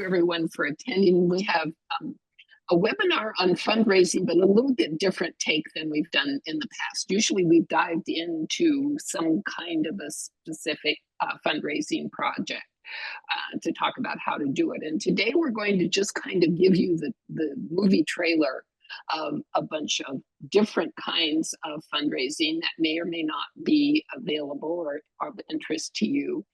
everyone for attending. We have a webinar on fundraising, but a little bit different take than we've done in the past. Usually we've dived into some kind of a specific fundraising project to talk about how to do it. And today we're going to just kind of give you the movie trailer of a bunch of different kinds of fundraising that may or may not be available or of interest to you.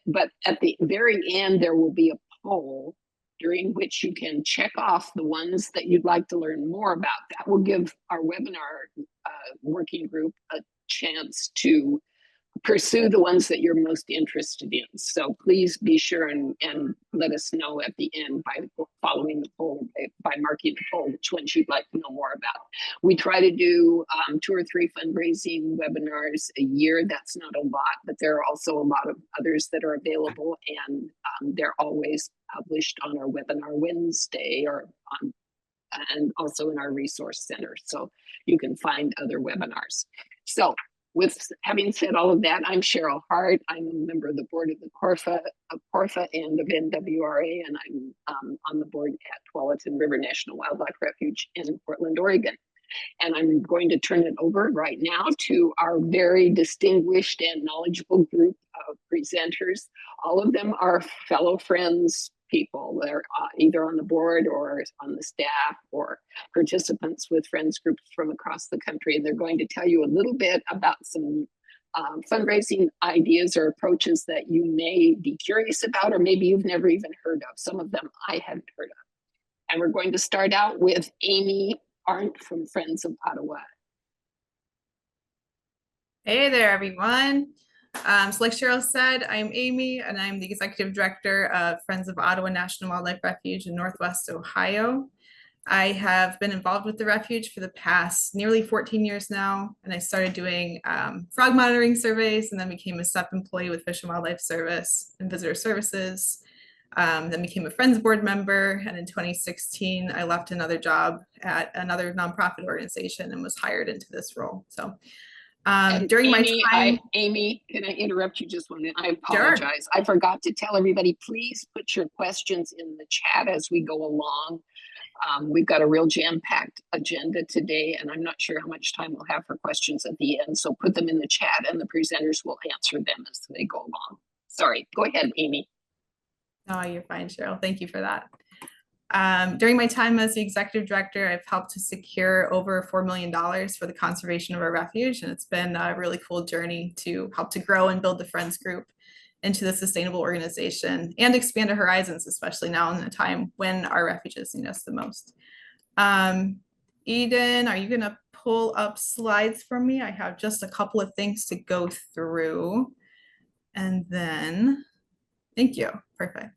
But at the very end, there will be a poll during which you can check off the ones that you'd like to learn more about. That will give our webinar working group a chance to pursue the ones that you're most interested in. So please be sure and let us know at the end by following the poll, by marking the poll, which ones you'd like to know more about. We try to do 2 or 3 fundraising webinars a year. That's not a lot, but there are also a lot of others that are available, and they're always published on our webinar Wednesday and also in our resource center. So you can find other webinars. So with having said all of that, I'm Cheryl Hart. I'm a member of the board of the Corfa and of NWRA, and I'm on the board at Tualatin River National Wildlife Refuge in Portland, Oregon. And I'm going to turn it over right now to our very distinguished and knowledgeable group of presenters. All of them are fellow friends, people. They're either on the board or on the staff or participants with friends groups from across the country. And they're going to tell you a little bit about some fundraising ideas or approaches that you may be curious about, or maybe you've never even heard of. Some of them I hadn't heard of. And we're going to start out with Aimee Arent from Friends of Ottawa. Hey there, everyone. So like Cheryl said, I'm Aimee, and I'm the Executive Director of Friends of Ottawa National Wildlife Refuge in Northwest Ohio. I have been involved with the refuge for the past nearly 14 years now, and I started doing frog monitoring surveys, and then became a SEP employee with Fish and Wildlife Service and Visitor Services. Then became a Friends Board member, and in 2016, I left another job at another nonprofit organization and was hired into this role. So during Aimee, my time, Aimee, can I interrupt you just one minute? I apologize. Sure. I forgot to tell everybody, please put your questions in the chat as we go along. We've got a real jam-packed agenda today, and I'm not sure how much time we'll have for questions at the end. So put them in the chat, and the presenters will answer them as they go along. Sorry, go ahead, Aimee. Oh, you're fine, Cheryl. Thank you for that. During my time as the executive director, I've helped to secure over $4 million for the conservation of our refuge, and it's been a really cool journey to help to grow and build the Friends group into the sustainable organization and expand our horizons, especially now in a time when our refuges need us the most. Eden, are you going to pull up slides for me? I have just a couple of things to go through, and then, thank you, perfect.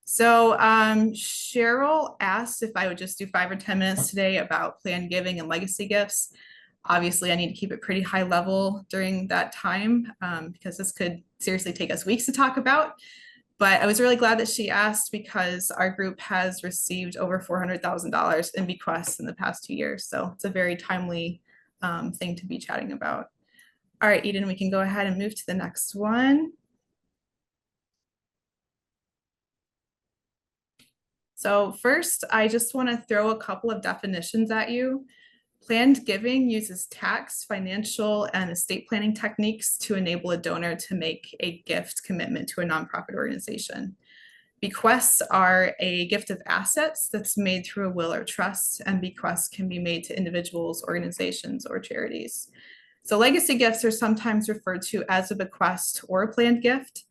So Cheryl asked if I would just do 5 or 10 minutes today about planned giving and legacy gifts. Obviously, I need to keep it pretty high level during that time because this could seriously take us weeks to talk about. But I was really glad that she asked because our group has received over $400,000 in bequests in the past 2 years. So it's a very timely thing to be chatting about. All right, Eden, we can go ahead and move to the next one. So first, I just want to throw a couple of definitions at you. Planned giving uses tax, financial, and estate planning techniques to enable a donor to make a gift commitment to a nonprofit organization. Bequests are a gift of assets that's made through a will or trust, and bequests can be made to individuals, organizations, or charities. So legacy gifts are sometimes referred to as a bequest or a planned gift.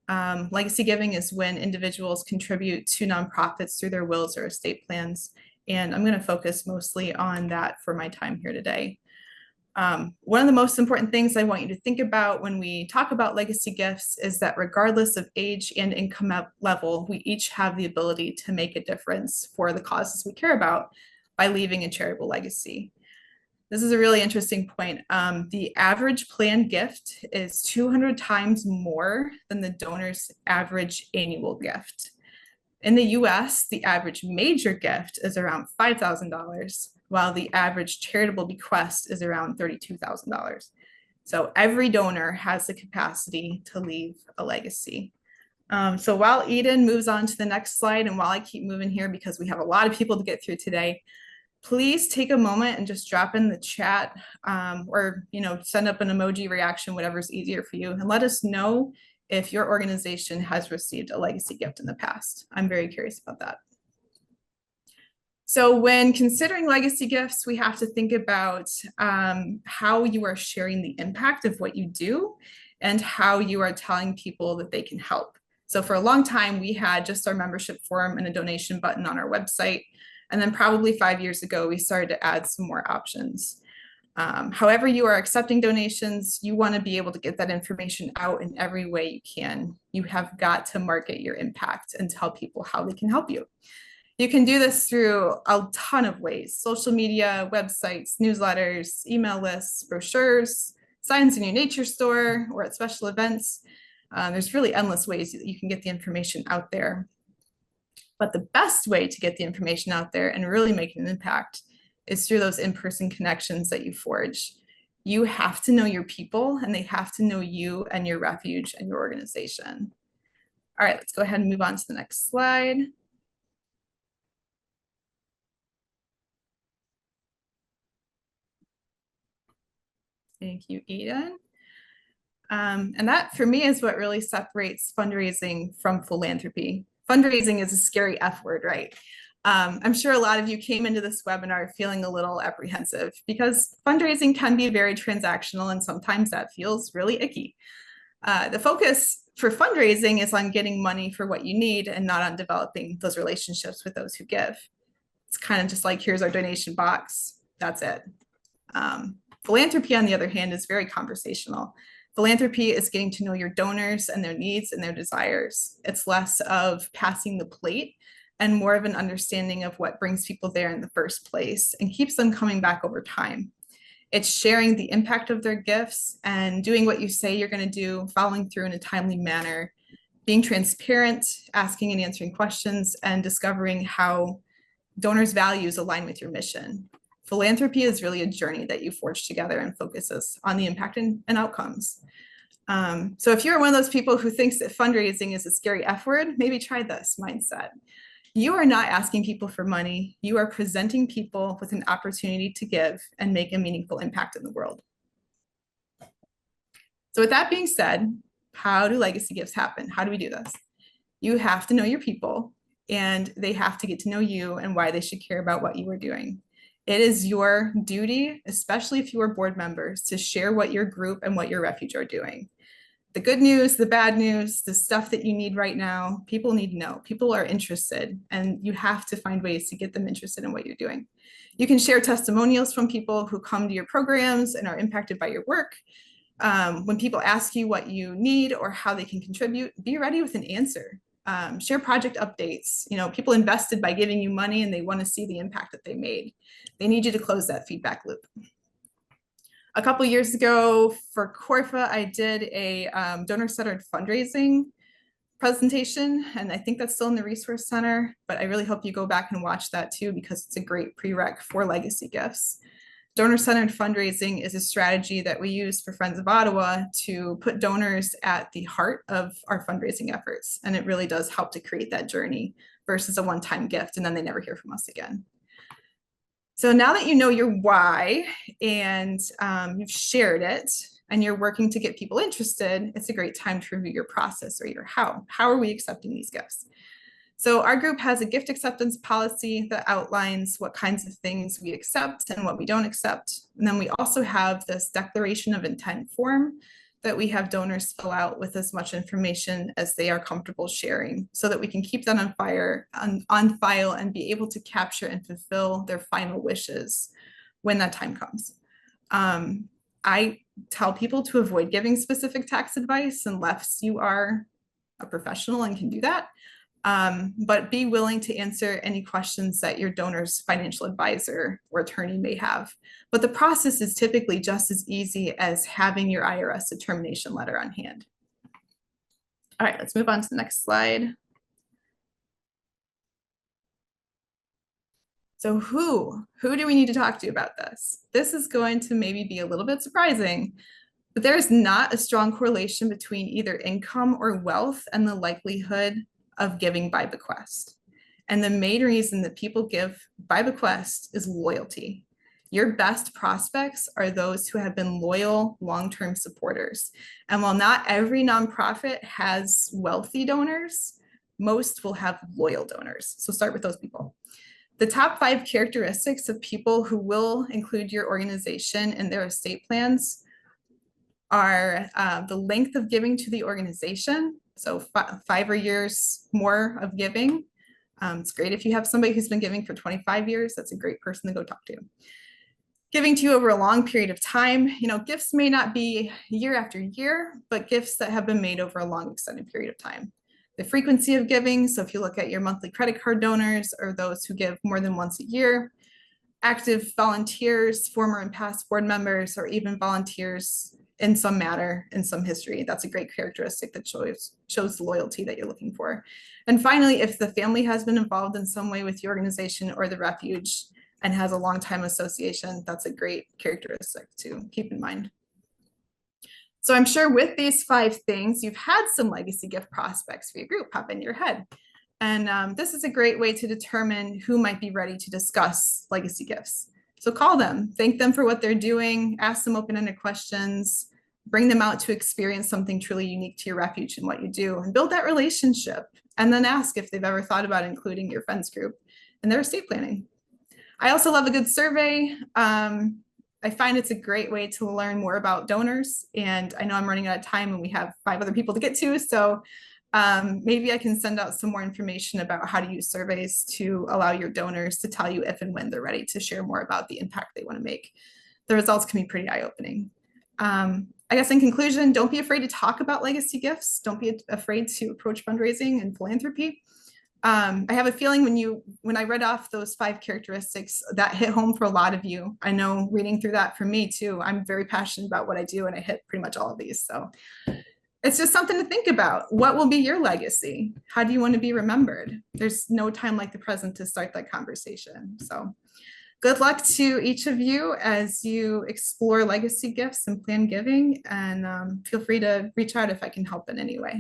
Legacy giving is when individuals contribute to nonprofits through their wills or estate plans. And I'm going to focus mostly on that for my time here today. One of the most important things I want you to think about when we talk about legacy gifts is that regardless of age and income level, we each have the ability to make a difference for the causes we care about by leaving a charitable legacy. This is a really interesting point. The average planned gift is 200 times more than the donor's average annual gift. In the US, the average major gift is around $5,000, while the average charitable bequest is around $32,000. So every donor has the capacity to leave a legacy. So while Eden moves on to the next slide, and while I keep moving here because we have a lot of people to get through today, please take a moment and just drop in the chat, or send up an emoji reaction, whatever's easier for you, and let us know if your organization has received a legacy gift in the past. I'm very curious about that. So when considering legacy gifts, we have to think about how you are sharing the impact of what you do and how you are telling people that they can help. So for a long time, we had just our membership form and a donation button on our website. And then probably 5 years ago, we started to add some more options. However you are accepting donations, you want to be able to get that information out in every way you can. You have got to market your impact and tell people how they can help you. You can do this through a ton of ways: social media, websites, newsletters, email lists, brochures, signs in your nature store, or at special events. There's really endless ways that you can get the information out there. But the best way to get the information out there and really make an impact is through those in-person connections that you forge. You have to know your people, and they have to know you and your refuge and your organization. All right, let's go ahead and move on to the next slide. Thank you, Eden. And that, for me, is what really separates fundraising from philanthropy. Fundraising is a scary F word, right? I'm sure a lot of you came into this webinar feeling a little apprehensive because fundraising can be very transactional, and sometimes that feels really icky. The focus for fundraising is on getting money for what you need and not on developing those relationships with those who give. It's kind of just like, here's our donation box, that's it. Philanthropy, on the other hand, is very conversational. Philanthropy is getting to know your donors and their needs and their desires. It's less of passing the plate and more of an understanding of what brings people there in the first place and keeps them coming back over time. It's sharing the impact of their gifts and doing what you say you're going to do, following through in a timely manner, being transparent, asking and answering questions, and discovering how donors' values align with your mission. Philanthropy is really a journey that you forge together and focuses on the impact and outcomes. So if you're one of those people who thinks that fundraising is a scary F word, maybe try this mindset. You are not asking people for money. You are presenting people with an opportunity to give and make a meaningful impact in the world. So with that being said, how do legacy gifts happen? How do we do this? You have to know your people, and they have to get to know you and why they should care about what you are doing. It is your duty, especially if you are board members, to share what your group and what your refuge are doing. The good news, the bad news, the stuff that you need right now, people need to know. People are interested, and you have to find ways to get them interested in what you're doing. You can share testimonials from people who come to your programs and are impacted by your work. When people ask you what you need or how they can contribute, be ready with an answer. Share project updates. People invested by giving you money, and they want to see the impact that they made. They need you to close that feedback loop. A couple years ago for Corfa, I did a donor-centered fundraising presentation, and I think that's still in the resource center, but I really hope you go back and watch that too, because it's a great prereq for legacy gifts. Donor-centered fundraising is a strategy that we use for Friends of Ottawa to put donors at the heart of our fundraising efforts, and it really does help to create that journey versus a one-time gift and then they never hear from us again. So now that you know your why and you've shared it and you're working to get people interested, it's a great time to review your process or your how. How are we accepting these gifts? So our group has a gift acceptance policy that outlines what kinds of things we accept and what we don't accept. And then we also have this declaration of intent form that we have donors fill out with as much information as they are comfortable sharing, so that we can keep that on file and be able to capture and fulfill their final wishes when that time comes. I tell people to avoid giving specific tax advice unless you are a professional and can do that. But be willing to answer any questions that your donor's financial advisor or attorney may have. But the process is typically just as easy as having your IRS determination letter on hand. All right, let's move on to the next slide. So who do we need to talk to about this? This is going to maybe be a little bit surprising, But there is not a strong correlation between either income or wealth and the likelihood of giving by bequest. And the main reason that people give by bequest is loyalty. Your best prospects are those who have been loyal, long-term supporters. And while not every nonprofit has wealthy donors, most will have loyal donors. So start with those people. The top 5 characteristics of people who will include your organization in their estate plans are the length of giving to the organization. So 5 or years more of giving. It's great if you have somebody who's been giving for 25 years. That's a great person to go talk to. Giving to you over a long period of time. You know, gifts may not be year after year, but gifts that have been made over a long extended period of time. The frequency of giving. So if you look at your monthly credit card donors or those who give more than once a year, active volunteers, former and past board members, or even volunteers in some manner, in some history. That's a great characteristic that shows the loyalty that you're looking for. And finally, if the family has been involved in some way with the organization or the refuge and has a long time association, that's a great characteristic to keep in mind. So I'm sure with these 5 things, you've had some legacy gift prospects for your group pop in your head. And this is a great way to determine who might be ready to discuss legacy gifts. So call them, thank them for what they're doing, ask them open-ended questions, bring them out to experience something truly unique to your refuge and what you do, and build that relationship. And then ask if they've ever thought about including your friends group in their estate planning. I also love a good survey. I find it's a great way to learn more about donors. And I know I'm running out of time and we have 5 other people to get to. So maybe I can send out some more information about how to use surveys to allow your donors to tell you if and when they're ready to share more about the impact they want to make. The results can be pretty eye-opening. I guess in conclusion, don't be afraid to talk about legacy gifts. Don't be afraid to approach fundraising and philanthropy. I have a feeling when I read off those 5 characteristics, that hit home for a lot of you. I know reading through that for me too, I'm very passionate about what I do and I hit pretty much all of these. So it's just something to think about. What will be your legacy? How do you want to be remembered? There's no time like the present to start that conversation. So good luck to each of you as you explore legacy gifts and plan giving, and feel free to reach out if I can help in any way.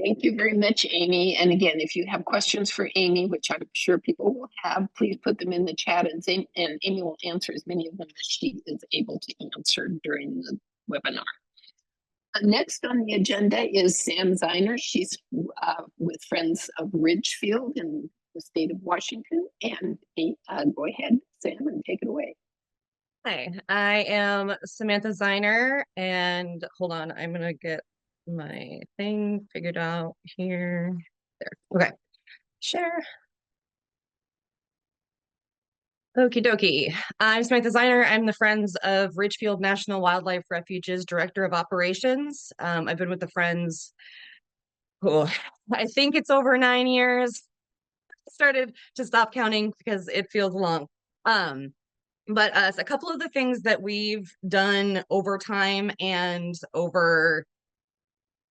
Thank you very much, Aimee. And again, if you have questions for Aimee, which I'm sure people will have, please put them in the chat, and Aimee will answer as many of them as she is able to answer during the webinar. Next on the agenda is Sam Ziner. She's with Friends of Ridgefield in the state of Washington. And go ahead, Sam, and take it away. Hi, I am Samantha Ziner, and hold on, I'm gonna get my thing figured out here. There, okay, share. Okie dokie. I'm Samantha Ziner. I'm the Friends of Ridgefield National Wildlife Refuge's Director of Operations. I've been with the Friends, I think it's over 9 years. Started to stop counting because it feels long. But a couple of the things that we've done over time and over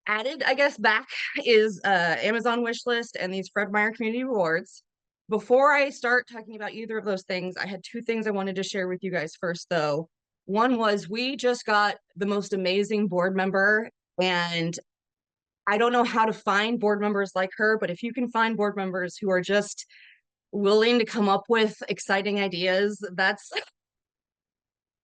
added, I guess, back is Amazon wish list and these Fred Meyer community rewards. Before I start talking about either of those things, I had 2 things I wanted to share with you guys first, though. One was we just got the most amazing board member, and I don't know how to find board members like her, but if you can find board members who are just willing to come up with exciting ideas, that's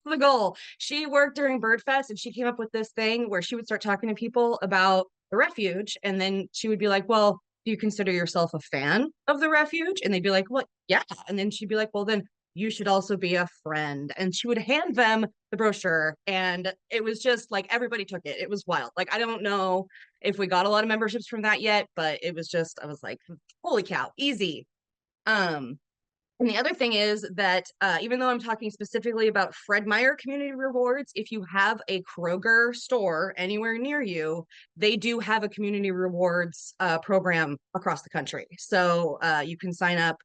the goal. She worked during Birdfest and she came up with this thing where she would start talking to people about the refuge, and then she would be like, well, do you consider yourself a fan of the refuge? And they'd be like, well, yeah. And then she'd be like, well, then you should also be a friend. And she would hand them the brochure, and it was just like everybody took it. It was wild. Like, I don't know if we got a lot of memberships from that yet, but it was just, I was like, holy cow, easy. And the other thing is that even though I'm talking specifically about Fred Meyer community rewards, if you have a Kroger store anywhere near you, they do have a community rewards program across the country. So you can sign up,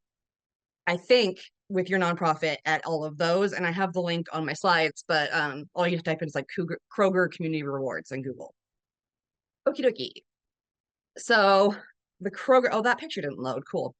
I think, with your nonprofit at all of those. And I have the link on my slides, but all you have to type in is like Kroger community rewards in Google. Okie dokie. So the Kroger, oh, that picture didn't load. Cool.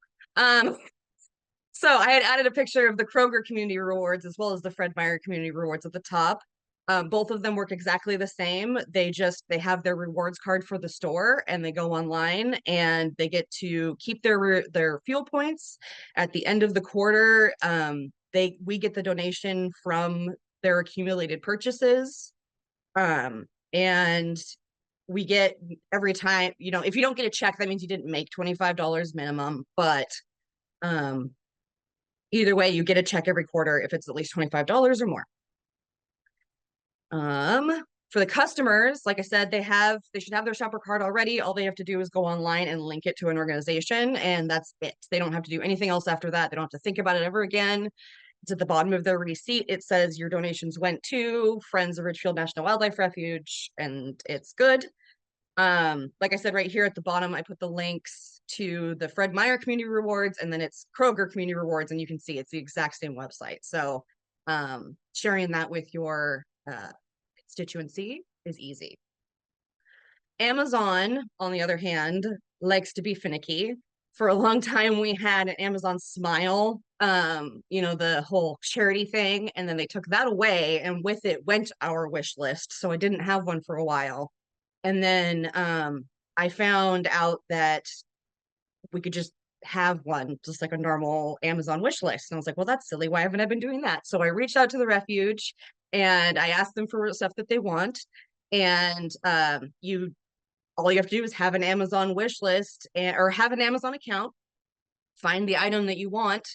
So I had added a picture of the Kroger community rewards as well as the Fred Meyer community rewards at the top. Both of them work exactly the same. They have their rewards card for the store, and they go online and they get to keep their fuel points. At the end of the quarter, we get the donation from their accumulated purchases. And we get every time, if you don't get a check, that means you didn't make $25 minimum, but either way, you get a check every quarter if it's at least $25 or more. For the customers, like I said, they should have their shopper card already. All they have to do is go online and link it to an organization, and that's it. They don't have to do anything else after that. They don't have to think about it ever again. It's at the bottom of their receipt. It says your donations went to Friends of Ridgefield National Wildlife Refuge, and it's good. Like I said, right here at the bottom, I put the links to the Fred Meyer Community Rewards, and then it's Kroger Community Rewards, and you can see it's the exact same website. So sharing that with your constituency is easy. Amazon, on the other hand, likes to be finicky. For a long time, we had an Amazon Smile, the whole charity thing, and then they took that away, and with it went our wish list. So I didn't have one for a while. And then I found out that we could just have one, just like a normal Amazon wish list. And I was like, well, that's silly. Why haven't I been doing that? So I reached out to the Refuge and I asked them for stuff that they want. And all you have to do is have an Amazon wish list or have an Amazon account, find the item that you want,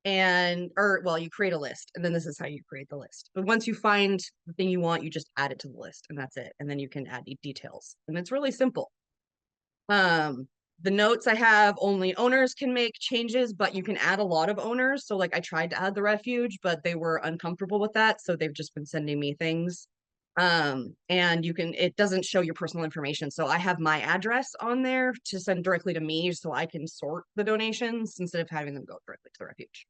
you create a list, and then this is how you create the list. But once you find the thing you want, you just add it to the list, and that's it. And then you can add details, and it's really simple. The notes I have, only owners can make changes, but you can add a lot of owners. So like I tried to add the Refuge, but they were uncomfortable with that, so they've just been sending me things. And it doesn't show your personal information, so I have my address on there to send directly to me, so I can sort the donations instead of having them go directly to the Refuge.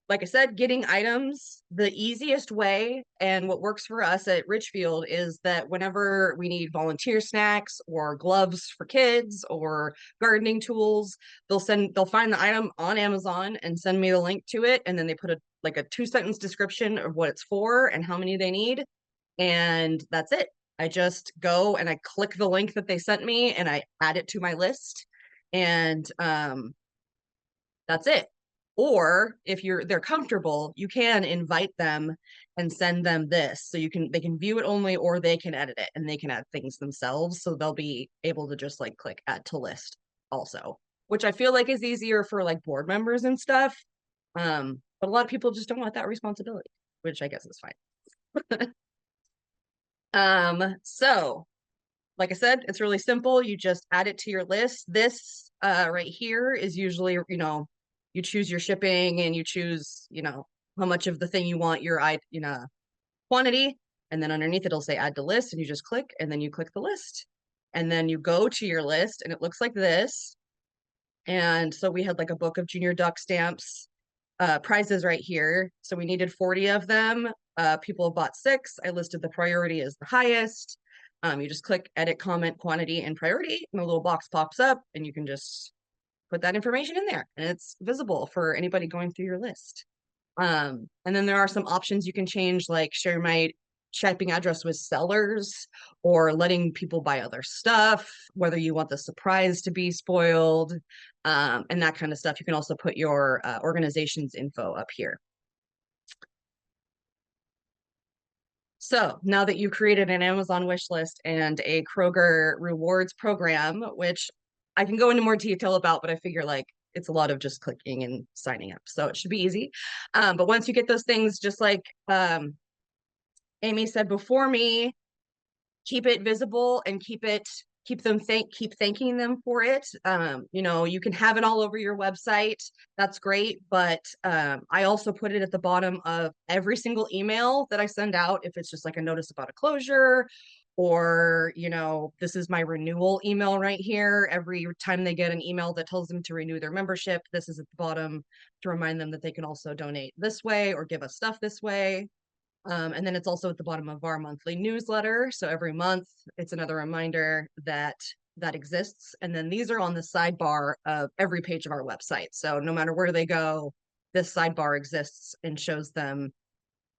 Like I said, getting items, the easiest way and what works for us at Richfield is that whenever we need volunteer snacks or gloves for kids or gardening tools, they'll find the item on Amazon and send me the link to it, and then they put a 2-sentence description of what it's for and how many they need, and that's it. I just go and I click the link that they sent me and I add it to my list, and that's it. Or if they're comfortable, you can invite them and send them this, so they can view it only, or they can edit it and they can add things themselves, so they'll be able to just click add to list also, which I feel like is easier for board members and stuff. But a lot of people just don't want that responsibility, which I guess is fine. So like I said, it's really simple. You just add it to your list. This right here is usually, you choose your shipping and you choose, how much of the thing you want your quantity. And then underneath it'll say add to list, and you just click, and then you click the list. And then you go to your list and it looks like this. And so we had a book of junior duck stamps prizes right here. So we needed 40 of them. People bought 6. I listed the priority as the highest. You just click edit, comment, quantity, and priority, and a little box pops up, and you can just put that information in there, and it's visible for anybody going through your list. And then there are some options you can change, like share my shipping address with sellers, or letting people buy other stuff, whether you want the surprise to be spoiled, and that kind of stuff. You can also put your organization's info up here. So now that you've created an Amazon wish list and a Kroger rewards program, which I can go into more detail about, but I figure it's a lot of just clicking and signing up, so it should be easy. But once you get those things, just like Aimee said before me, keep it visible and keep thanking them for it. You can have it all over your website. That's great. But I also put it at the bottom of every single email that I send out. If it's just a notice about a closure, or, this is my renewal email right here. Every time they get an email that tells them to renew their membership, this is at the bottom to remind them that they can also donate this way or give us stuff this way. And then it's also at the bottom of our monthly newsletter. So every month, it's another reminder that exists. And then these are on the sidebar of every page of our website. So no matter where they go, this sidebar exists and shows them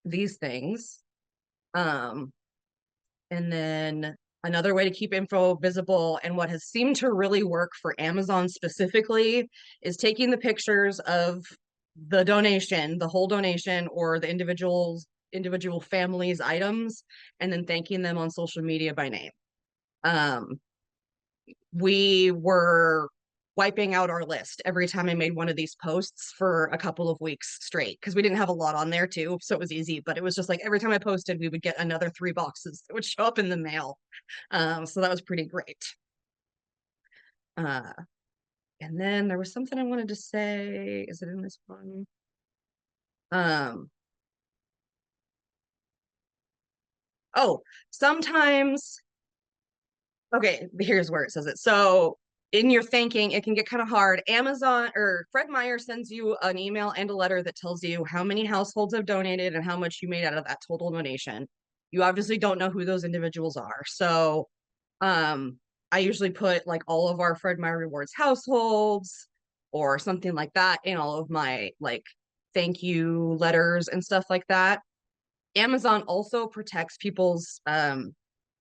these things. And then another way to keep info visible, and what has seemed to really work for Amazon specifically, is taking the pictures of the donation, the whole donation, or the individual families' items, and then thanking them on social media by name. We were wiping out our list every time I made one of these posts for a couple of weeks straight, because we didn't have a lot on there too, so it was easy. But it was just like every time I posted, we would get another 3 boxes that would show up in the mail. So that was pretty great. And then there was something I wanted to say. Is it in this one? Oh, sometimes. Okay, here's where it says it. So in your thanking, it can get kind of hard. Amazon or Fred Meyer sends you an email and a letter that tells you how many households have donated and how much you made out of that total donation. You obviously don't know who those individuals are. So I usually put like all of our Fred Meyer Rewards households or something like that in all of my like thank you letters and stuff like that. Amazon also protects people's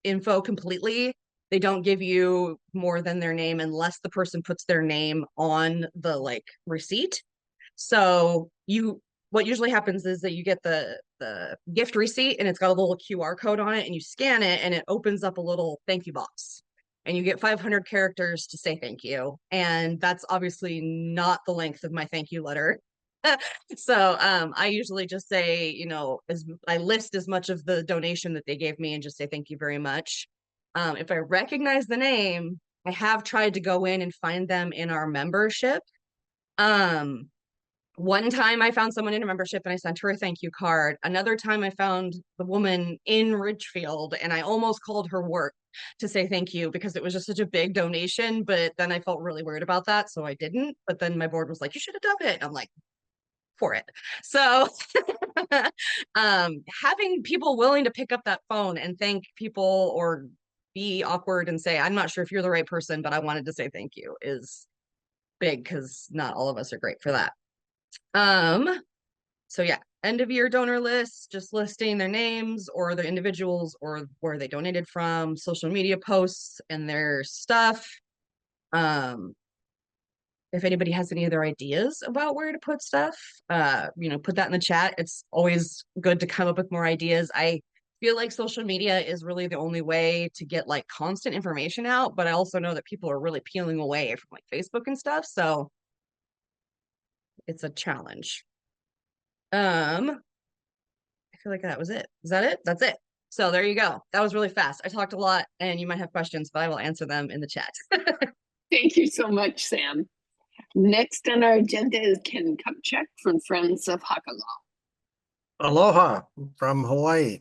info completely. They don't give you more than their name unless the person puts their name on the like receipt. So what usually happens is that you get the gift receipt and it's got a little QR code on it, and you scan it and it opens up a little thank you box, and you get 500 characters to say thank you. And that's obviously not the length of my thank you letter. So I usually just say, you know, I list as much of the donation that they gave me and just say thank you very much. If I recognize the name, I have tried to go in and find them in our membership. One time I found someone in a membership and I sent her a thank you card. Another time I found the woman in Ridgefield and I almost called her work to say thank you because it was just such a big donation, but then I felt really weird about that, so I didn't. But then my board was like, you should have done it. I'm like, for it. So having people willing to pick up that phone and thank people or be awkward and say, I'm not sure if you're the right person, but I wanted to say thank you, is big, because not all of us are great for that. So yeah, end of year donor lists, just listing their names or the individuals or where they donated from, social media posts and their stuff. If anybody has any other ideas about where to put stuff, you know, put that in the chat. It's always good to come up with more ideas. I feel like social media is really the only way to get like constant information out, but I also know that people are really peeling away from like Facebook and stuff. So it's a challenge. I feel like that was it. Is that it? That's it. So there you go. That was really fast. I talked a lot and you might have questions, but I will answer them in the chat. Thank you so much, Sam. Next on our agenda is Ken Kupchak from Friends of Hakalau. Aloha from Hawaii.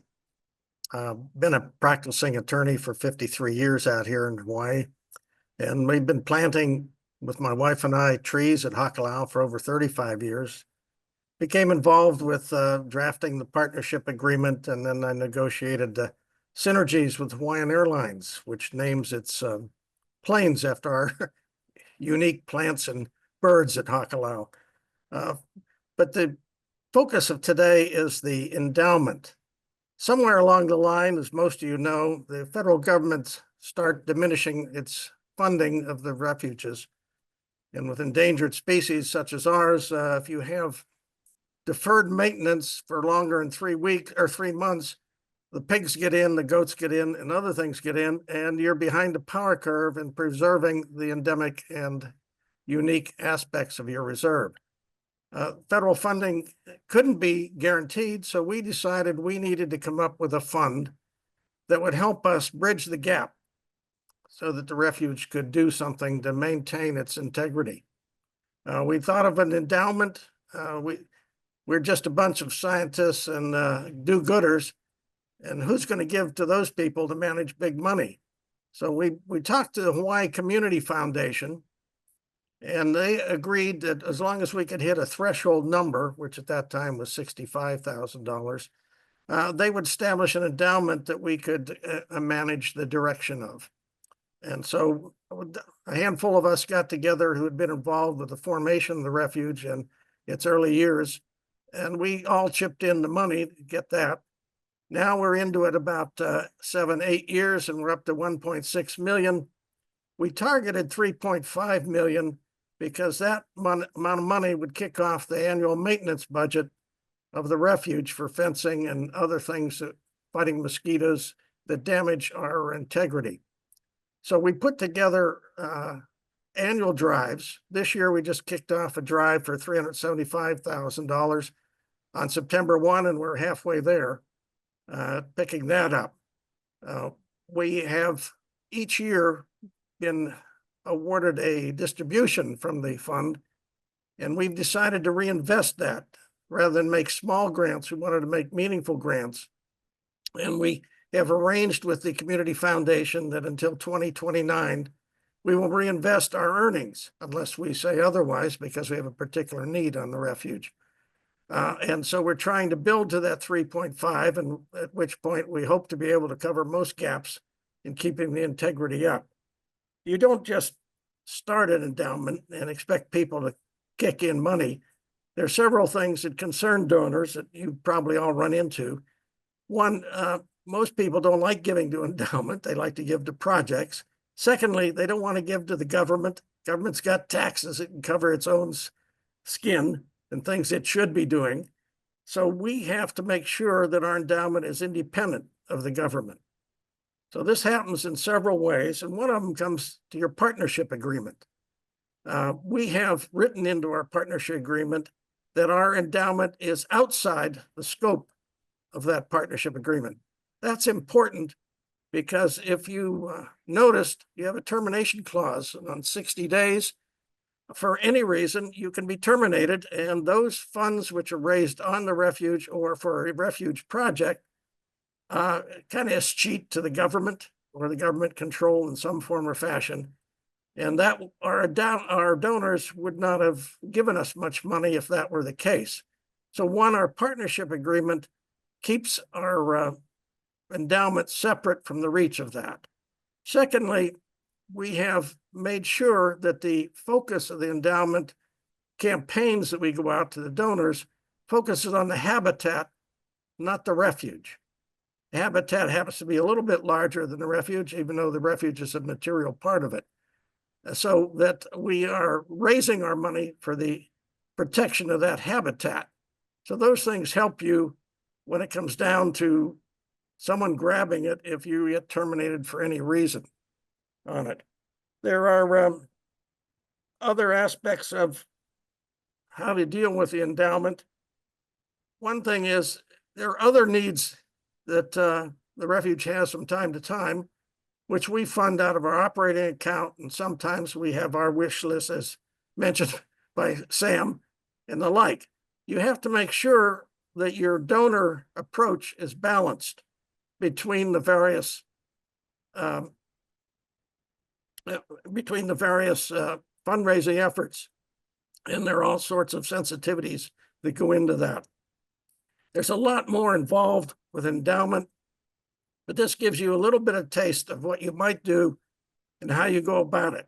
Been a practicing attorney for 53 years out here in Hawaii. And we've been planting with my wife and I trees at Hakalau for over 35 years. Became involved with drafting the partnership agreement, and then I negotiated the synergies with Hawaiian Airlines, which names its planes after our unique plants and birds at Hakalau. But the focus of today is the endowment. Somewhere along the line, as most of you know, the federal government start diminishing its funding of the refuges. And with endangered species such as ours, if you have deferred maintenance for longer than 3 weeks or 3 months, the pigs get in, the goats get in, and other things get in, and you're behind the power curve in preserving the endemic and unique aspects of your reserve. Federal funding couldn't be guaranteed, so we decided we needed to come up with a fund that would help us bridge the gap so that the refuge could do something to maintain its integrity. We thought of an endowment. We're just a bunch of scientists and do-gooders, and who's going to give to those people to manage big money? So we talked to the Hawaii Community Foundation, and they agreed that as long as we could hit a threshold number, which at that time was $65,000, they would establish an endowment that we could manage the direction of. And so a handful of us got together who had been involved with the formation of the refuge in its early years And we all chipped in the money to get that. Now we're into it about 7, 8 years, and we're up to 1.6 million. We targeted 3.5 million because that amount of money would kick off the annual maintenance budget of the refuge for fencing and other things, fighting mosquitoes that damage our integrity. So we put together annual drives. This year, we just kicked off a drive for $375,000 on September 1, and we're halfway there, picking that up. We have each year been awarded a distribution from the fund, and we've decided to reinvest that rather than make small grants. We wanted to make meaningful grants. And we have arranged with the Community Foundation that until 2029, we will reinvest our earnings unless we say otherwise, because we have a particular need on the refuge. And so we're trying to build to that 3.5, and at which point we hope to be able to cover most gaps in keeping the integrity up. You don't just start an endowment and expect people to kick in money. There are several things that concern donors that you probably all run into. One, most people don't like giving to endowment. They like to give to projects. Secondly, they don't want to give to the government. Government's got taxes. It can cover its own skin and things it should be doing. So we have to make sure that our endowment is independent of the government. So this happens in several ways, and one of them comes to your partnership agreement. We have written into our partnership agreement that our endowment is outside the scope of that partnership agreement. That's important because if you noticed, you have a termination clause on 60 days. For any reason, you can be terminated, and those funds which are raised on the refuge or for a refuge project kind of escheat to the government, or the government control in some form or fashion. And that our donors would not have given us much money if that were the case. So one, our partnership agreement keeps our endowment separate from the reach of that. Secondly, we have made sure that the focus of the endowment campaigns that we go out to the donors focuses on the habitat, not the refuge. The habitat happens to be a little bit larger than the refuge, even though the refuge is a material part of it. So that we are raising our money for the protection of that habitat. So those things help you when it comes down to someone grabbing it if you get terminated for any reason on it. There are other aspects of how to deal with the endowment. One thing is there are other needs that the refuge has from time to time, which we fund out of our operating account, and sometimes we have our wish list, as mentioned by Sam, and the like. You have to make sure that your donor approach is balanced between the various fundraising efforts, and there are all sorts of sensitivities that go into that. There's a lot more involved with endowment, but this gives you a little bit of taste of what you might do and how you go about it.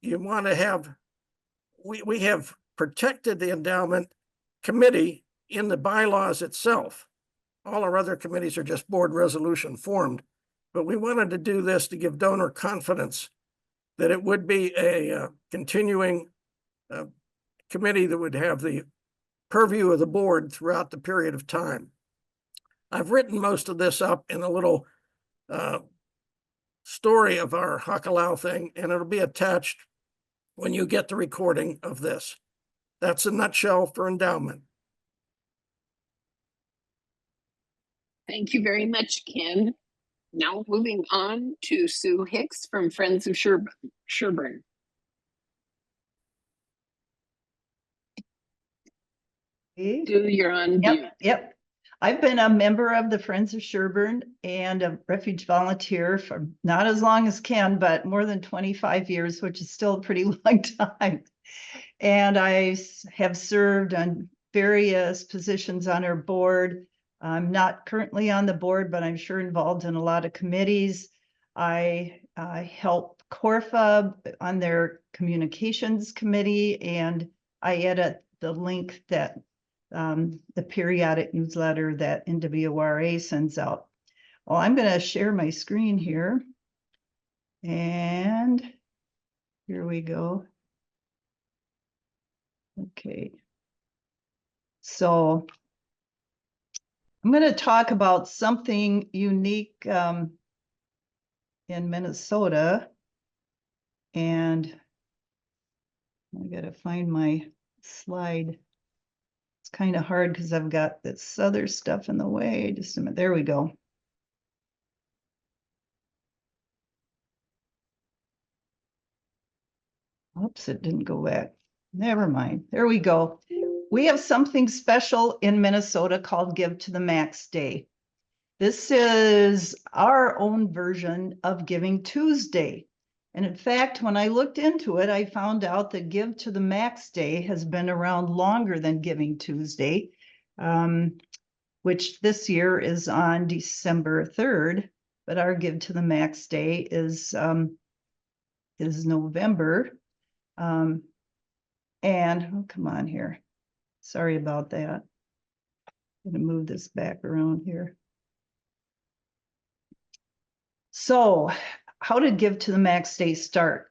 You want to have, we have protected the endowment committee in the bylaws itself. All our other committees are just board resolution formed, but we wanted to do this to give donor confidence that it would be a continuing committee that would have the purview of the board throughout the period of time. I've written most of this up in a little story of our Hakalau thing, and it'll be attached when you get the recording of this. That's a nutshell for endowment. Thank you very much, Ken. Now moving on to Sue Hicks from Friends of Sherburne. Sue, you're on mute. Yep. I've been a member of the Friends of Sherburne and a refuge volunteer for not as long as Ken, but more than 25 years, which is still a pretty long time. And I have served on various positions on our board. I'm not currently on the board, but I'm sure involved in a lot of committees. I help Corfa on their communications committee, and I edit the link that the periodic newsletter that NWRA sends out. Well, I'm going to share my screen here. And here we go. Okay. So I'm going to talk about something unique in Minnesota. And I got to find my slide. It's kind of hard because I've got this other stuff in the way. Just a minute. There we go. Oops, it didn't go back. Never mind. There we go. We have something special in Minnesota called Give to the Max Day. This is our own version of Giving Tuesday. And in fact, when I looked into it, I found out that Give to the Max Day has been around longer than Giving Tuesday, which this year is on December 3rd, but our Give to the Max Day is November. And oh, come on here. Sorry about that. I'm going to move this back around here. So how did Give to the Max Day start?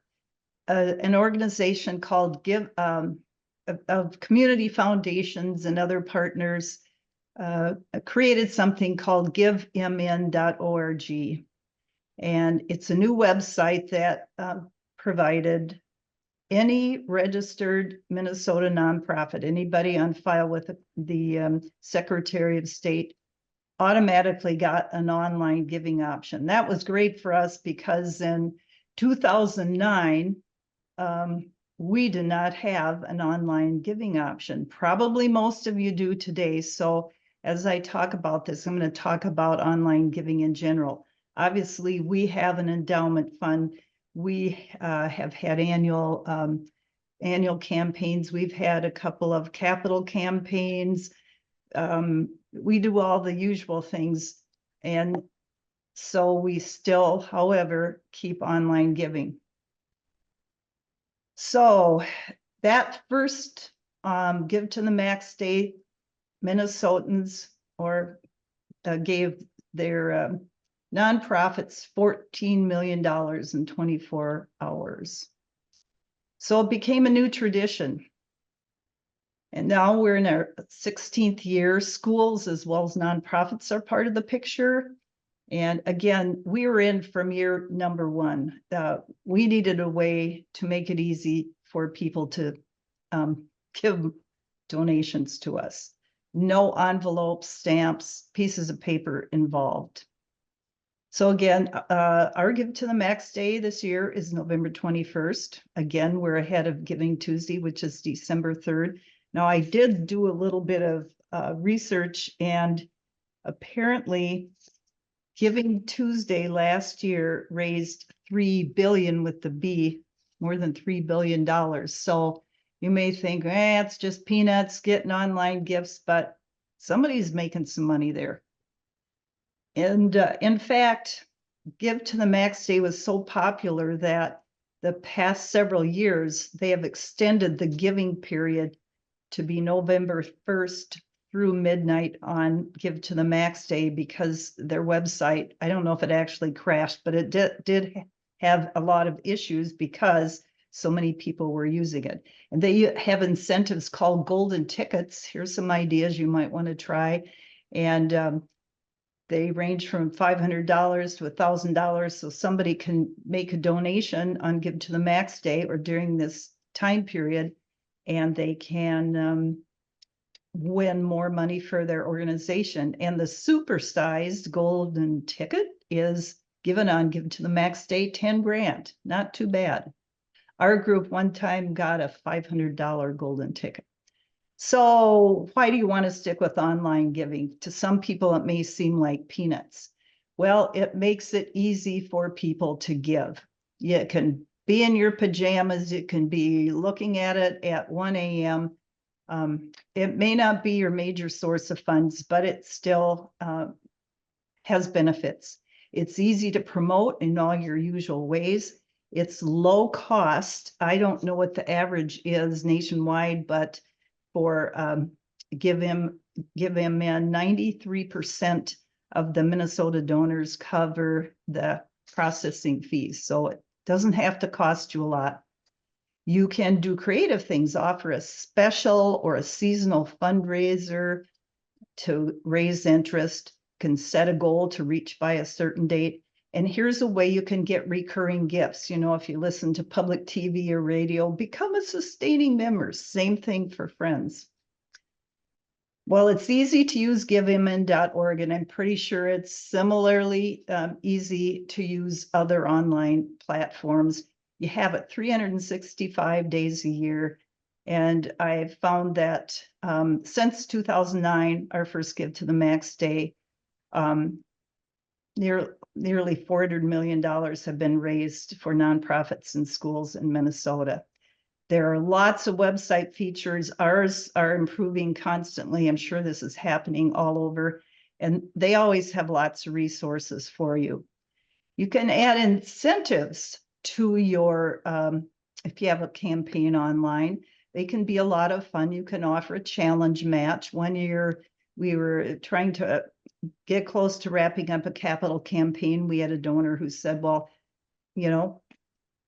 An organization called of community foundations and other partners created something called givemn.org. And it's a new website that provided any registered Minnesota nonprofit, anybody on file with the Secretary of State, automatically got an online giving option. That was great for us because in 2009, we did not have an online giving option. Probably most of you do today. So as I talk about this, I'm going to talk about online giving in general. Obviously, we have an endowment fund. We have had annual campaigns. We've had a couple of capital campaigns. We do all the usual things. And so we still, however, keep online giving. So that first Give to the Max Day, Minnesotans gave their nonprofits $14 million in 24 hours. So it became a new tradition. And now we're in our 16th year. Schools as well as nonprofits are part of the picture. And again, we were in from year number one. We needed a way to make it easy for people to give donations to us. No envelopes, stamps, pieces of paper involved. So again, our Give to the Max Day this year is November 21st. Again, we're ahead of Giving Tuesday, which is December 3rd. Now, I did do a little bit of research, and apparently Giving Tuesday last year raised $3 billion with the B, more than $3 billion. So you may think, it's just peanuts getting online gifts, but somebody's making some money there. And in fact, Give to the Max Day was so popular that the past several years, they have extended the giving period to be November 1st through midnight on Give to the Max Day, because their website, I don't know if it actually crashed, but it did have a lot of issues because so many people were using it. And they have incentives called golden tickets. Here's some ideas you might want to try. And they range from $500 to $1,000. So somebody can make a donation on Give to the Max Day or during this time period, and they can win more money for their organization. And the supersized golden ticket is given on Give to the Max Day, 10 grand. Not too bad. Our group one time got a $500 golden ticket. So why do you want to stick with online giving? To some people, it may seem like peanuts. Well, it makes it easy for people to give. You can be in your pajamas. You can be looking at it at 1 a.m. It may not be your major source of funds, but it still has benefits. It's easy to promote in all your usual ways. It's low cost. I don't know what the average is nationwide, but for give him in 93% of the Minnesota donors cover the processing fees. So it doesn't have to cost you a lot. You can do creative things, offer a special or a seasonal fundraiser to raise interest, can set a goal to reach by a certain date. And here's a way you can get recurring gifts. You know, if you listen to public TV or radio, become a sustaining member. Same thing for friends. Well, it's easy to use givemn.org, and I'm pretty sure it's similarly easy to use other online platforms. You have it 365 days a year. And I've found that since 2009, our first Give to the Max Day, nearly $400 million have been raised for nonprofits and schools in Minnesota. There are lots of website features. Ours are improving constantly. I'm sure this is happening all over, and they always have lots of resources for you. You can add incentives to your, if you have a campaign online, they can be a lot of fun. You can offer a challenge match. One year we were trying to get close to wrapping up a capital campaign. We had a donor who said, well, you know,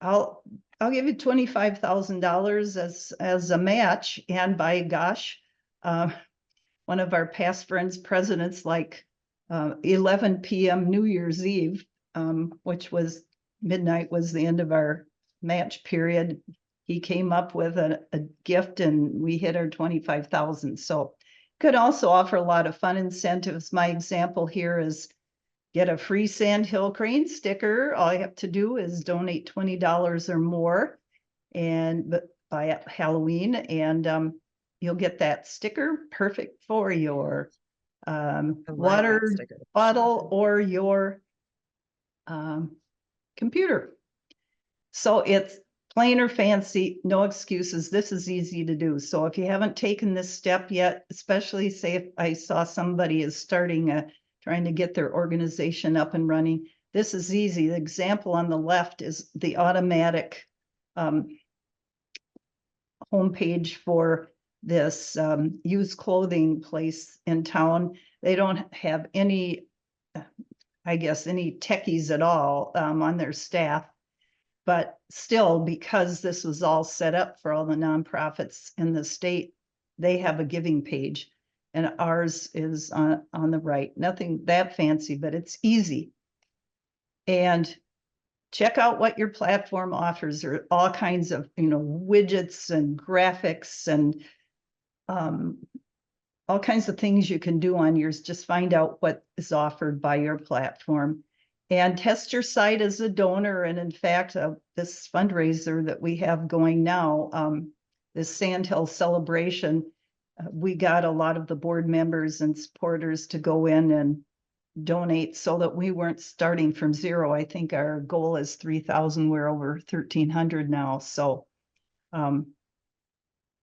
I'll give you $25,000 as a match. And by gosh, one of our past friends, presidents, like 11 p.m. New Year's Eve, which was midnight, was the end of our match period. He came up with a gift, and we hit our 25,000. So could also offer a lot of fun incentives. My example here is get a free Sandhill Crane sticker. All you have to do is donate $20 or more, and by Halloween, and you'll get that sticker, perfect for your water bottle or your computer. So it's plain or fancy, no excuses. This is easy to do. So if you haven't taken this step yet, especially say if I saw somebody is starting trying to get their organization up and running, this is easy. The example on the left is the automatic homepage for this used clothing place in town. They don't have any, I guess, any techies at all on their staff. But still, because this was all set up for all the nonprofits in the state, they have a giving page, and ours is on the right. Nothing that fancy, but it's easy. And check out what your platform offers. There are all kinds of, widgets and graphics and all kinds of things you can do on yours. Just find out what is offered by your platform. And test your site as a donor. And in fact, this fundraiser that we have going now, this Sandhill celebration, we got a lot of the board members and supporters to go in and donate so that we weren't starting from zero. I think our goal is 3,000. We're over 1,300 now. So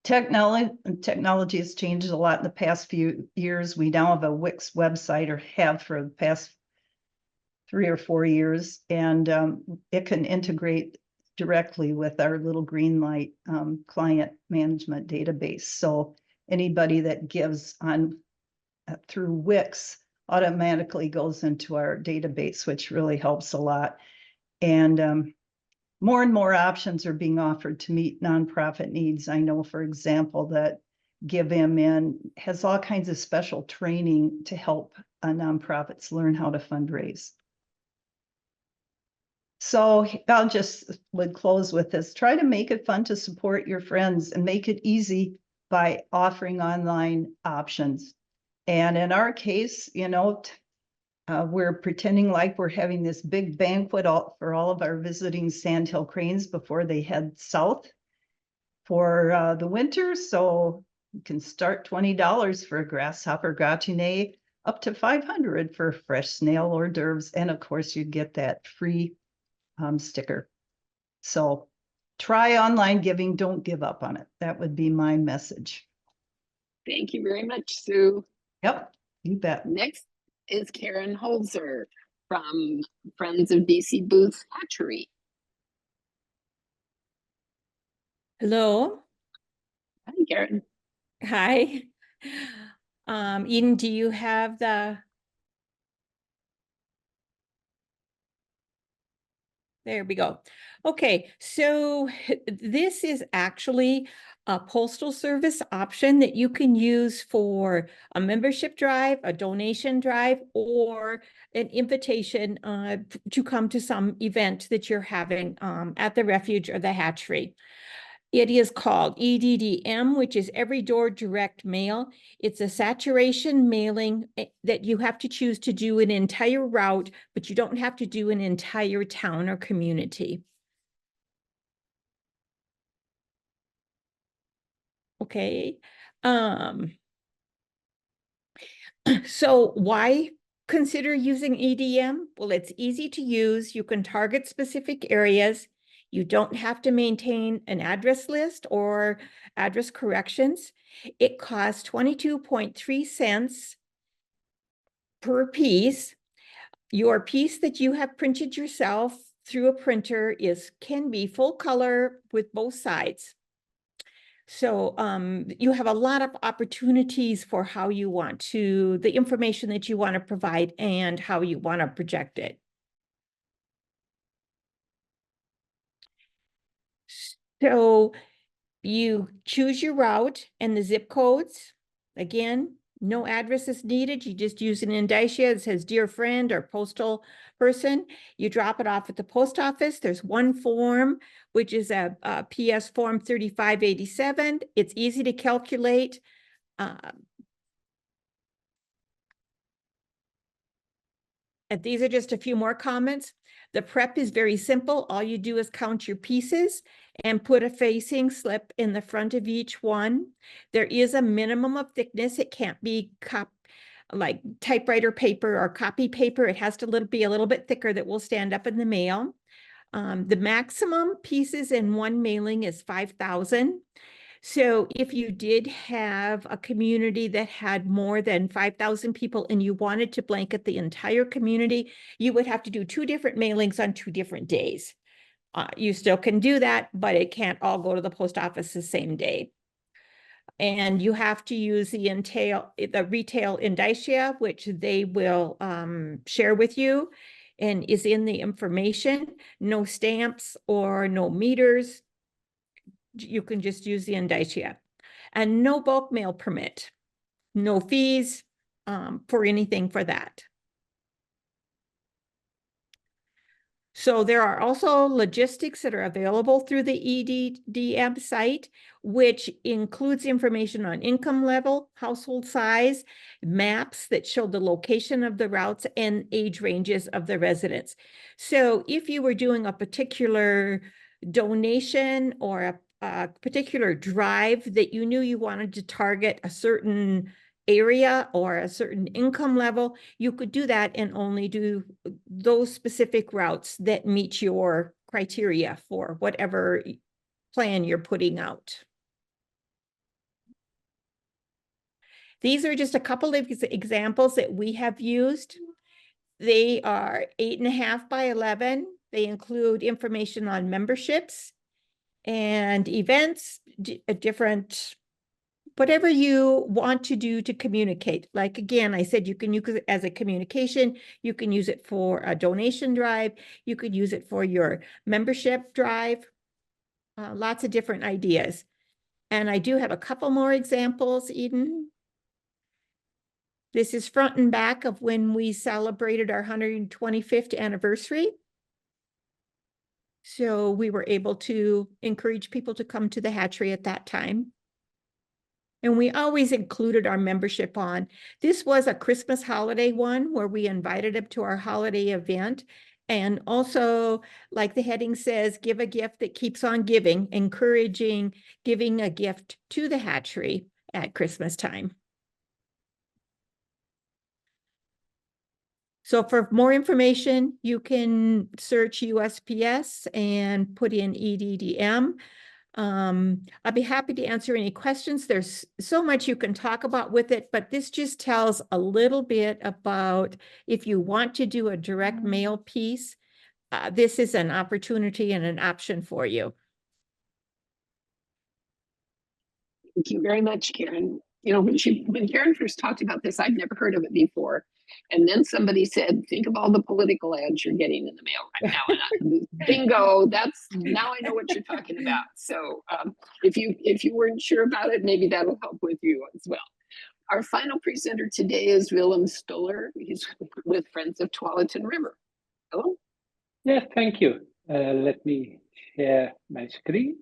technology has changed a lot in the past few years. We now have a Wix website, or have for the past 3 or 4 years, and it can integrate directly with our little green light client management database. So anybody that gives on through Wix automatically goes into our database, which really helps a lot. And more and more options are being offered to meet nonprofit needs. I know, for example, that GiveMN has all kinds of special training to help nonprofits learn how to fundraise. So I'll would close with this. Try to make it fun to support your friends, and make it easy by offering online options. And in our case, we're pretending like we're having this big banquet for all of our visiting Sandhill Cranes before they head south for the winter. So you can start $20 for a grasshopper gratinée, up to $500 for fresh snail hors d'oeuvres. And of course, you get that free sticker. So try online giving. Don't give up on it. That would be my message. Thank you very much, Sue. Yep, you bet. Next is Karen Holzer from Friends of DC Booth Hatchery. Hello. Hi, Karen. Hi. Eden, do you have the? There we go. Okay, so this is actually a postal service option that you can use for a membership drive, a donation drive, or an invitation to come to some event that you're having at the Refuge or the hatchery. It is called EDDM, which is Every Door Direct Mail. It's a saturation mailing that you have to choose to do an entire route, but you don't have to do an entire town or community. Okay. So why consider using EDM? Well, it's easy to use. You can target specific areas. You don't have to maintain an address list or address corrections. It costs 22.3 cents per piece. Your piece that you have printed yourself through a printer can be full color with both sides. So you have a lot of opportunities for how you want to, the information that you want to provide and how you want to project it. So you choose your route and the zip codes. Again, no address is needed. You just use an indicia that says dear friend or postal person. You drop it off at the post office. There's one form, which is a PS form 3587. It's easy to calculate. And these are just a few more comments. The prep is very simple. All you do is count your pieces and put a facing slip in the front of each one. There is a minimum of thickness. It can't be like typewriter paper or copy paper. It has to be a little bit thicker that will stand up in the mail. The maximum pieces in one mailing is 5,000. So if you did have a community that had more than 5,000 people and you wanted to blanket the entire community, you would have to do 2 different mailings on 2 different days. You still can do that, but it can't all go to the post office the same day. And you have to use the retail indicia, which they will share with you and is in the information. No stamps or no meters. You can just use the indicia. And no bulk mail permit. No fees for anything for that. So there are also logistics that are available through the EDDM site, which includes information on income level, household size, maps that show the location of the routes and age ranges of the residents. So if you were doing a particular donation or a particular drive that you knew you wanted to target a certain area or a certain income level, you could do that and only do those specific routes that meet your criteria for whatever plan you're putting out. These are just a couple of examples that we have used. They are 8.5 by 11. They include information on memberships and events, different whatever you want to do to communicate. Like, again, I said, you can use it as a communication. You can use it for a donation drive. You could use it for your membership drive. Lots of different ideas. And I do have a couple more examples, Eden. This is front and back of when we celebrated our 125th anniversary. So we were able to encourage people to come to the hatchery at that time. And we always included our membership on. This was a Christmas holiday one where we invited them to our holiday event. And also, like the heading says, give a gift that keeps on giving, encouraging giving a gift to the hatchery at Christmas time. So for more information, you can search USPS and put in EDDM. I'd be happy to answer any questions. There's so much you can talk about with it, but this just tells a little bit about if you want to do a direct mail piece, this is an opportunity and an option for you. Thank you very much, Karen. You know, when Karen first talked about this, I'd never heard of it before. And then somebody said, think of all the political ads you're getting in the mail right now. And bingo, now I know what you're talking about. So if you weren't sure about it, maybe that'll help with you as well. Our final presenter today is Willem Stoeller. He's with Friends of Tualatin River. Hello. Yeah, thank you. Let me share my screen.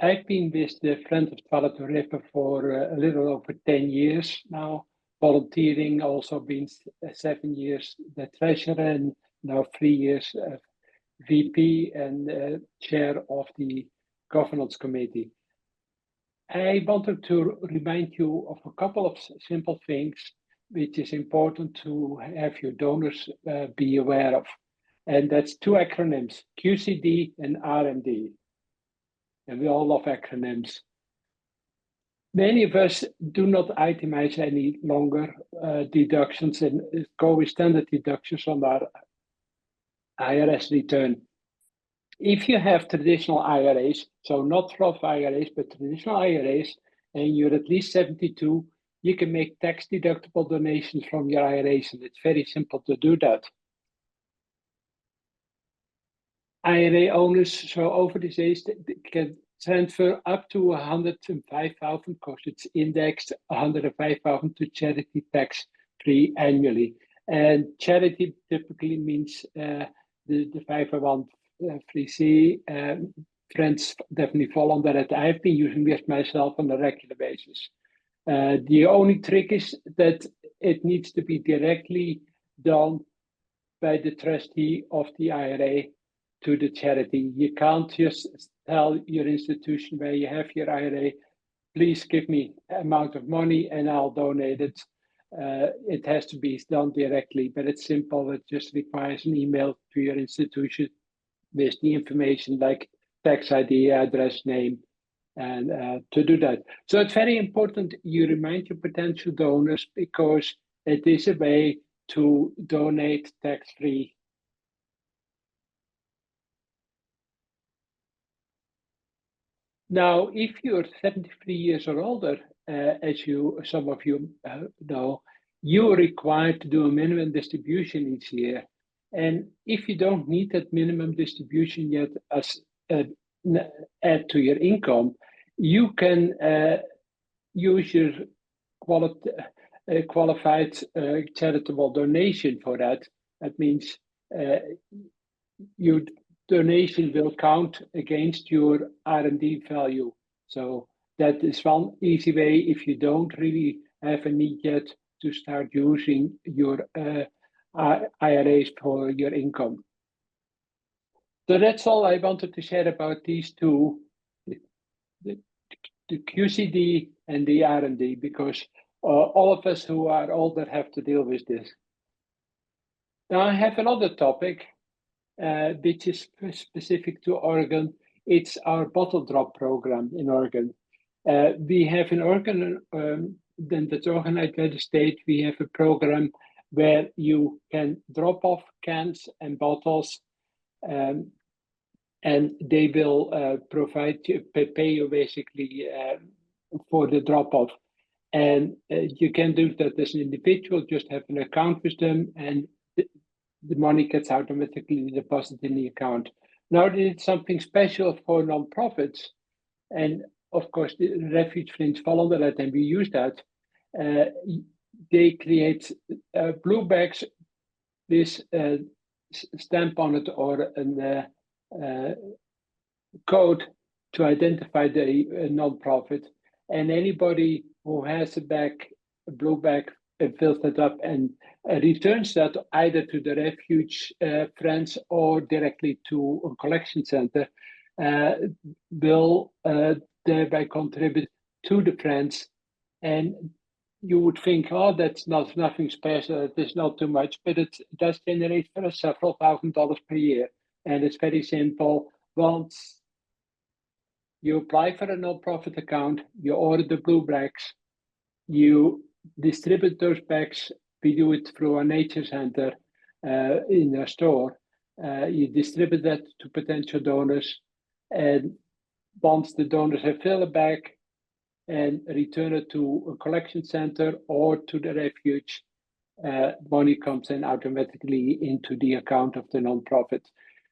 I've been with the Friends of Tualatin River for a little over 10 years now, volunteering, also been 7 years the treasurer and now 3 years VP and chair of the governance committee. I wanted to remind you of a couple of simple things which is important to have your donors be aware of. And that's 2 acronyms, QCD and RMD. And we all love acronyms. Many of us do not itemize any longer deductions and go with standard deductions on our IRS return. If you have traditional IRAs, so not Roth IRAs, but traditional IRAs, and you're at least 72, you can make tax deductible donations from your IRAs, and it's very simple to do that. IRA owners, so over these days, can transfer up to 105,000 because it's indexed 105,000 to charity tax free annually. And charity typically means the 501c. Friends definitely fall under it. I've been using this myself on a regular basis. The only trick is that it needs to be directly done by the trustee of the IRA to the charity. You can't just tell your institution where you have your IRA, please give me amount of money and I'll donate it. It has to be done directly, but it's simple. It just requires an email to your institution with the information like tax ID, address, name, and to do that. So it's very important you remind your potential donors because it is a way to donate tax-free. Now, if you're 73 years or older, as some of you know, you're required to do a minimum distribution each year. And if you don't need that minimum distribution yet as add to your income, you can use your qualified charitable donation for that. That means your donation will count against your R&D value. So that is one easy way if you don't really have a need yet to start using your IRAs for your income. So that's all I wanted to share about these two, the QCD and the R&D, because all of us who are older have to deal with this. Now I have another topic, which is specific to Oregon. It's our bottle drop program in Oregon. We have in Oregon, that's organized by the state, we have a program where you can drop off cans and bottles, and they will pay you basically for the drop off. And you can do that as an individual, just have an account with them, and the money gets automatically deposited in the account. Now they did something special for nonprofits, and of course the Refuge Friends fall under that, and we use that. They create blue bags with a stamp on it or a code to identify the nonprofit, and anybody who has a blue bag, fills that up and returns that either to the Refuge Friends or directly to a collection center, will thereby contribute to the Friends. And you would think, oh, that's nothing special, it is not too much, but it does generate for us several $1,000s per year. And it's very simple. Once you apply for a nonprofit account, you order the blue bags, you distribute those bags. We do it through our nature center in our store. You distribute that to potential donors, and once the donors have filled it back and return it to a collection center or to the refuge, money comes in automatically into the account of the nonprofit.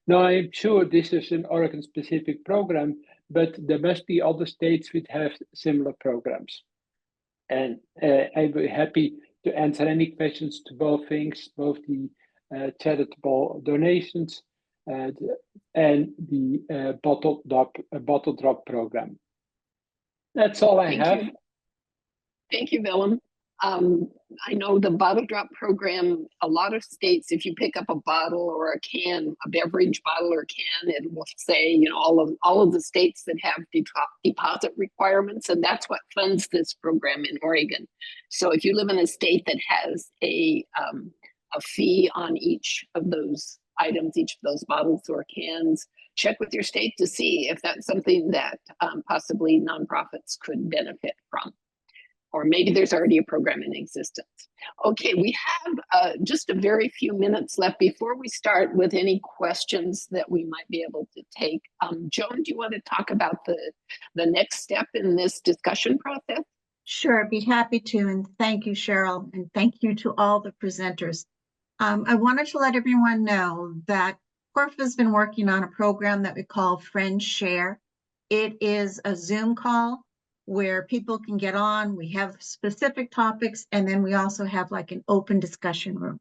Now, I'm sure this is an Oregon-specific program, but there must be other states which have similar programs. And I'd be happy to answer any questions to both things, both the charitable donations and the bottle drop program. That's all I have. Thank you, Willem. I know the bottle drop program, a lot of states, if you pick up a bottle or a can, a beverage bottle or can, it will say, you know, all of the states that have deposit requirements, and that's what funds this program in Oregon. So if you live in a state that has a fee on each of those items, each of those bottles or cans, check with your state to see if that's something that possibly nonprofits could benefit from. Or maybe there's already a program in existence. Okay, we have just a very few minutes left before we start with any questions that we might be able to take. Joan, do you want to talk about the next step in this discussion process? Sure, I'd be happy to, and thank you, Cheryl, and thank you to all the presenters. I wanted to let everyone know that CORF has been working on a program that we call Friends Share. It is a Zoom call where people can get on. We have specific topics, and then we also have like an open discussion room.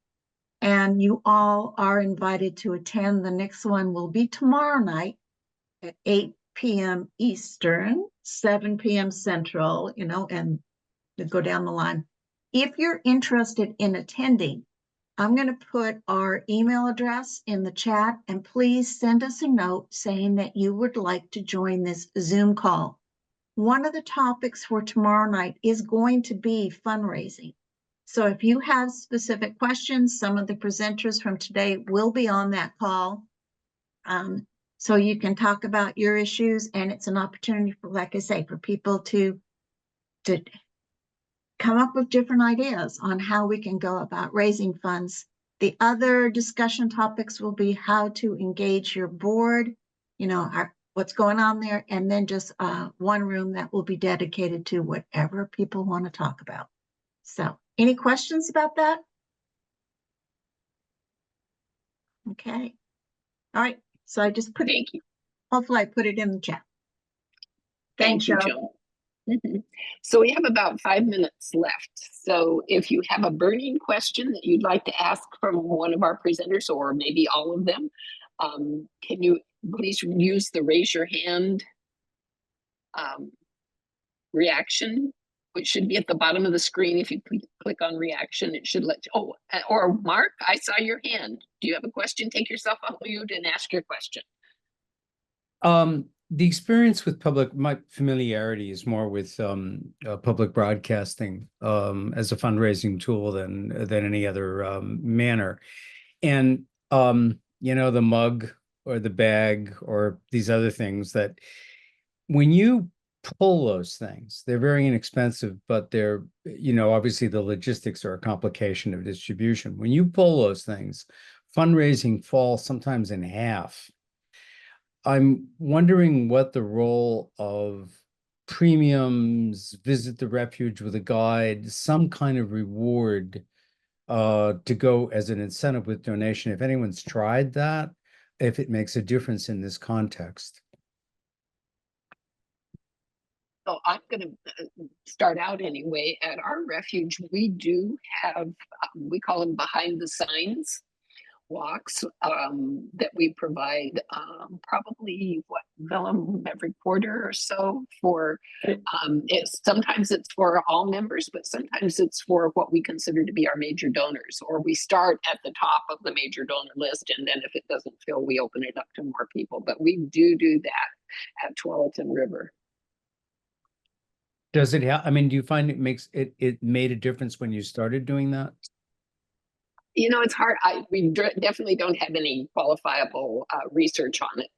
And you all are invited to attend. The next one will be tomorrow night at 8 p.m. Eastern, 7 p.m. Central, you know, and to go down the line. If you're interested in attending, I'm going to put our email address in the chat, and please send us a note saying that you would like to join this Zoom call. One of the topics for tomorrow night is going to be fundraising. So if you have specific questions, some of the presenters from today will be on that call. So you can talk about your issues, and it's an opportunity for, like I say, for people to come up with different ideas on how we can go about raising funds. The other discussion topics will be how to engage your board, you know, what's going on there, and then just one room that will be dedicated to whatever people want to talk about. So any questions about that? Okay. All right. So I just put it, Thank you. hopefully I put it in the chat. Thank you, Joan. So we have about 5 minutes left. So if you have a burning question that you'd like to ask from one of our presenters, or maybe all of them, can you please use the raise your hand reaction, which should be at the bottom of the screen. If you click on reaction, it should let you, oh, or Mark, I saw your hand. Do you have a question? Take yourself off mute and ask your question. The experience with my familiarity is more with public broadcasting as a fundraising tool than any other manner. And, you know, the mug or the bag or these other things that when you pull those things, they're very inexpensive, but they're, you know, obviously the logistics are a complication of distribution. When you pull those things, fundraising falls sometimes in half. I'm wondering what the role of premiums, visit the refuge with a guide, some kind of reward to go as an incentive with donation. If anyone's tried that, if it makes a difference in this context. So I'm going to start out anyway. At our refuge, we do have, we call them behind the signs walks that we provide probably Willem, every quarter or so for sometimes it's for all members, but sometimes it's for what we consider to be our major donors, or we start at the top of the major donor list, and then if it doesn't fill, we open it up to more people. But we do that at Tualatin River. Does it help? I mean, do you find it made a difference when you started doing that? It's hard. We definitely don't have any qualifiable research on it.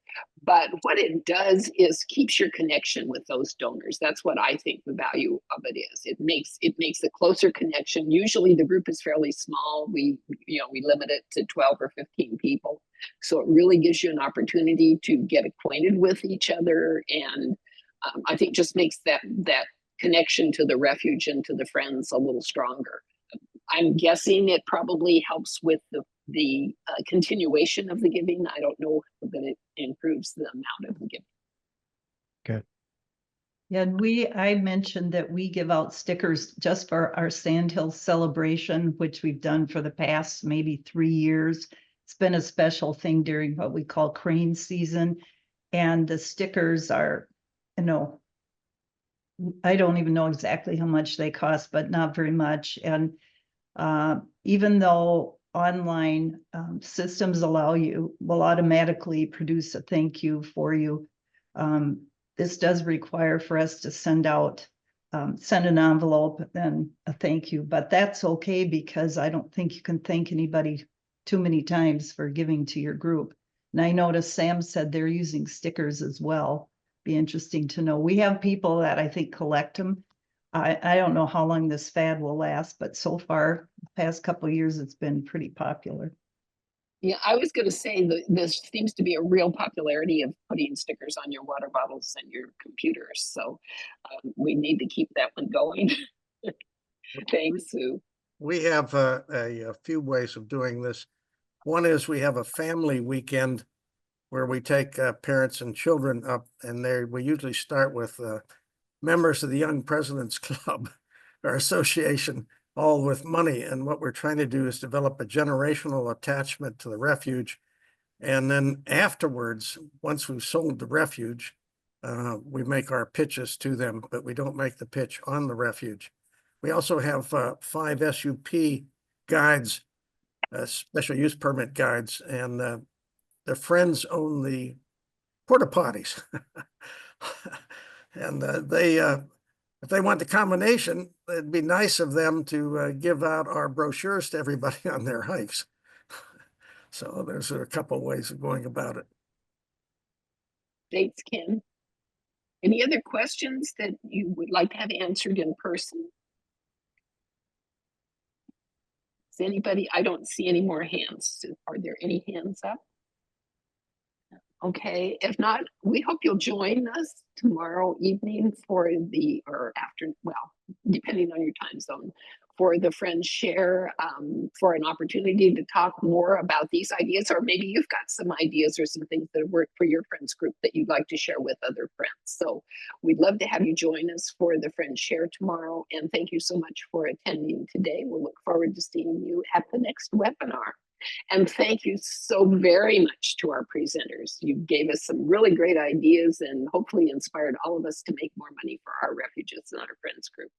But what it does is keeps your connection with those donors. That's what I think the value of it is. It makes a closer connection. Usually the group is fairly small. We limit it to 12 or 15 people. So it really gives you an opportunity to get acquainted with each other. And I think just makes that connection to the refuge and to the friends a little stronger. I'm guessing it probably helps with the continuation of the giving. I don't know, but it improves the amount of the giving. Good. Yeah, and I mentioned that we give out stickers just for our Sandhill celebration, which we've done for the past maybe 3 years. It's been a special thing during what we call crane season. And the stickers are, I don't even know exactly how much they cost, but not very much. And even though online systems will automatically produce a thank you for you, this does require for us to send an envelope and a thank you, but that's okay because I don't think you can thank anybody too many times for giving to your group. And I noticed Sam said they're using stickers as well. Be interesting to know. We have people that I think collect them. I don't know how long this fad will last, but so far, the past couple of years, it's been pretty popular. Yeah, I was going to say that this seems to be a real popularity of putting stickers on your water bottles and your computers. So we need to keep that one going. Thanks, Sue. We have a few ways of doing this. One is we have a family weekend where we take parents and children up, and we usually start with members of the Young Presidents Club, our association, all with money. And what we're trying to do is develop a generational attachment to the refuge. And then afterwards, once we've sold the refuge, we make our pitches to them, but we don't make the pitch on the refuge. We also have 5 SUP guides, special use permit guides, and their friends own the porta potties. And if they want the combination, it'd be nice of them to give out our brochures to everybody on their hikes. So there's a couple of ways of going about it. Thanks, Ken. Any other questions that you would like to have answered in person? Is anybody? I don't see any more hands. Are there any hands up? Okay, if not, we hope you'll join us tomorrow evening depending on your time zone, for the Friends Share, for an opportunity to talk more about these ideas, or maybe you've got some ideas or some things that work for your friends group that you'd like to share with other friends. So we'd love to have you join us for the Friends Share tomorrow, and thank you so much for attending today. We'll look forward to seeing you at the next webinar. And thank you so very much to our presenters. You gave us some really great ideas and hopefully inspired all of us to make more money for our refuges and our friends group.